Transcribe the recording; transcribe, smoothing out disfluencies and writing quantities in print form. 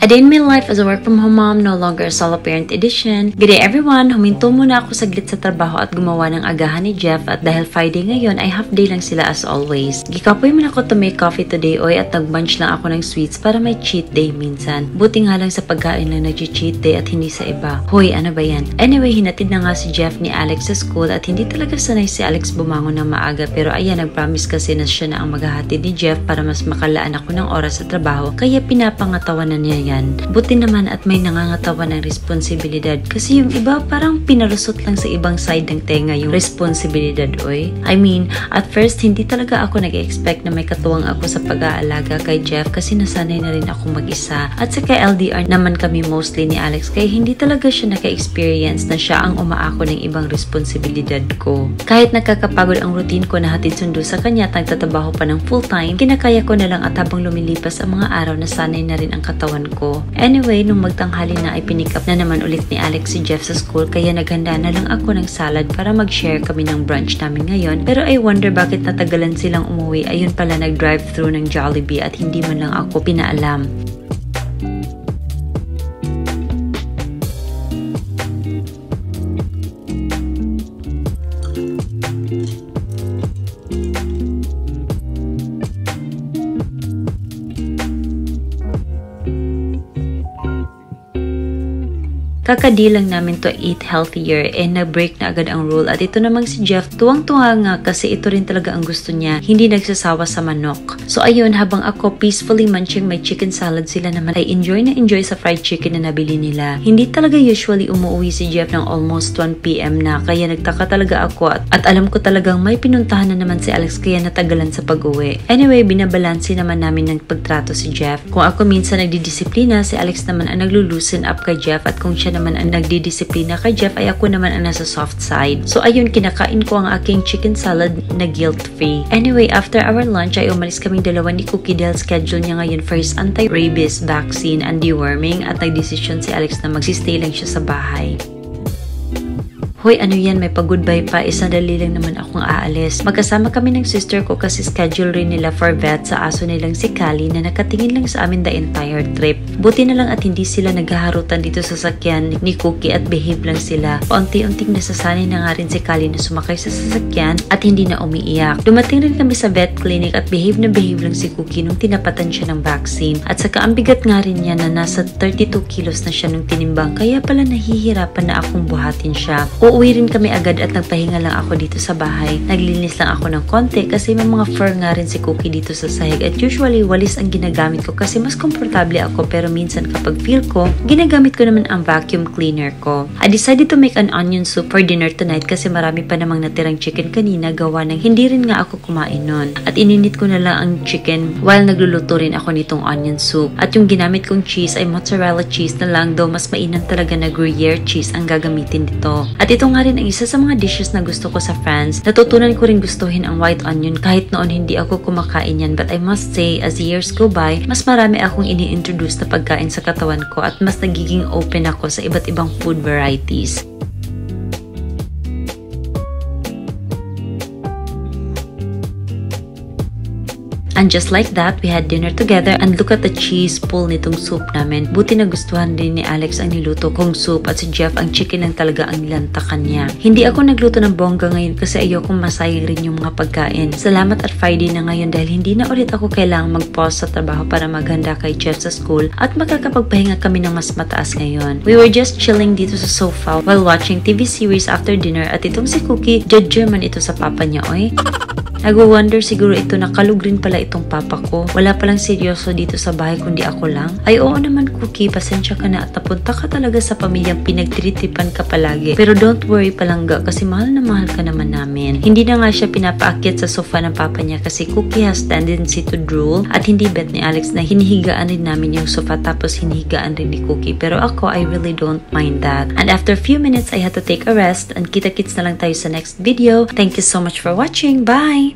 A Day in My Life as a Work From Home Mom, no longer a solo parent edition. Good day everyone! Huminto muna ako saglit sa trabaho at gumawa ng agahan ni Jeff at dahil Friday ngayon ay half day lang sila as always. Gikapoy man ako to make coffee today oy at nag-bunch lang ako ng sweets para may cheat day minsan. Buti nga lang sa pagkain lang nag-cheat day at hindi sa iba. Hoy, ano ba yan? Anyway, hinatid na nga si Jeff ni Alex sa school at hindi talaga sanay si Alex bumangon ng maaga pero ayan, nag-promise kasi na siya na ang maghahatid ni Jeff para mas makalaan ako ng oras sa trabaho kaya pinapangatawanan niya yan. Buti naman at may nangangatawan ng responsibilidad kasi yung iba parang pinalusot lang sa ibang side ng tenga yung responsibilidad oy. I mean, at first hindi talaga ako nag-expect na may katuwang ako sa pag-aalaga kay Jeff kasi nasanay na rin ako mag-isa at sa kay LDR naman kami mostly ni Alex kaya hindi talaga siya naka-experience na siya ang umaako ng ibang responsibilidad ko. Kahit nakakapagod ang routine ko na hatid sundo sa kanya at nagtatrabaho pa ng full time, kinakaya ko na lang at habang lumilipas ang mga araw nasanay na rin ang katawan ko. Anyway, nung magtanghali na ay pinick up na naman ulit ni Alex si Jeff sa school kaya naghanda na lang ako ng salad para mag-share kami ng brunch namin ngayon. Pero I wonder bakit natagalan silang umuwi. Ayun pala nag-drive-thru ng Jollibee at hindi man lang ako pinaalam. Kakadilang namin to eat healthier and nag-break na agad ang rule at ito namang si Jeff tuwang-tuwa nga kasi ito rin talaga ang gusto niya, hindi nagsasawa sa manok. So ayun, habang ako peacefully munching my chicken salad, sila naman ay enjoy sa fried chicken na nabili nila. Hindi talaga usually umuwi si Jeff ng almost 1 PM na kaya nagtaka talaga ako at alam ko talagang may pinuntahan na naman si Alex kaya natagalan sa pag-uwi. Anyway, binabalansi naman namin ng pagtrato si Jeff. Kung ako minsan nagdidisiplina, si Alex naman ang naglo-loosen up kay Jeff at kung siya naman ang nagdidisiplina kay Jeff ay ako naman ang nasa soft side. So ayun, kinakain ko ang aking chicken salad na guilt-free. Anyway, after our lunch ay umalis kaming dalawa ni Cookie dahil schedule niya ngayon for his anti-rabies vaccine and deworming at nagdesisyon si Alex na magsistay lang siya sa bahay. Hoy, ano yan? May pag-goodbye pa. Sandali lang naman akong aalis. Magkasama kami ng sister ko kasi schedule rin nila for vet sa aso nilang si Callie na nakatingin lang sa amin the entire trip. Buti na lang at hindi sila naghaharutan dito sa sasakyan ni Cookie at behave lang sila. Paunti-unting nasasanay na nga rin si Callie na sumakay sa sasakyan at hindi na umiiyak. Dumating rin kami sa vet clinic at behave lang si Cookie nung tinapatan siya ng vaccine. At saka ang bigat nga rin niya na nasa 32 kilos na siya nung tinimbang kaya pala nahihirapan na akong buhatin siya. Uuwi rin kami agad at nagpahinga lang ako dito sa bahay. Naglinis lang ako ng konti kasi may mga fur nga rin si Cookie dito sa sahig at usually walis ang ginagamit ko kasi mas komportable ako pero minsan kapag feel ko, ginagamit ko naman ang vacuum cleaner ko. I decided to make an onion soup for dinner tonight kasi marami pa namang natirang chicken kanina gawa ng hindi rin nga ako kumain nun. At ininit ko na lang ang chicken while nagluluto rin ako nitong onion soup. At yung ginamit kong cheese ay mozzarella cheese na lang though mas mainam talaga na Gruyere cheese ang gagamitin dito. At ito nga rin ang isa sa mga dishes na gusto ko sa France. Natutunan ko rin gustuhin ang white onion kahit noon hindi ako kumakain yan but I must say as years go by, mas marami akong ini-introduce na pagkain sa katawan ko at mas nagiging open ako sa iba't ibang food varieties. And just like that, we had dinner together and look at the cheese pool nitong soup namin. Buti na gustuhan din ni Alex ang niluto kong soup at si Jeff ang chicken lang talaga ang nilantakan niya. Hindi ako nagluto ng bongga ngayon kasi ayokong masayang rin yung mga pagkain. Salamat at Friday na ngayon dahil hindi na ulit ako kailangang mag-pause sa trabaho para maghanda kay Jeff sa school at makakapagpahinga kami ng mas mataas ngayon. We were just chilling dito sa sofa while watching TV series after dinner at itong si Cookie, judger man ito sa papa niya, oy. Nag-wonder siguro ito na kalug rin pala itong papa ko. Wala palang seryoso dito sa bahay kundi ako lang. Ay oo naman Cookie, pasensya ka na at napunta ka talaga sa pamilyang pinagtritipan ka palagi. Pero don't worry palangga kasi mahal na mahal ka naman namin. Hindi na nga siya pinapaakyat sa sofa ng papa niya kasi Cookie has tendency to drool at hindi bet ni Alex na hinihigaan rin namin yung sofa tapos hinihigaan rin ni Cookie. Pero ako, I really don't mind that. And after a few minutes, I had to take a rest and kita-kits na lang tayo sa next video. Thank you so much for watching. Bye!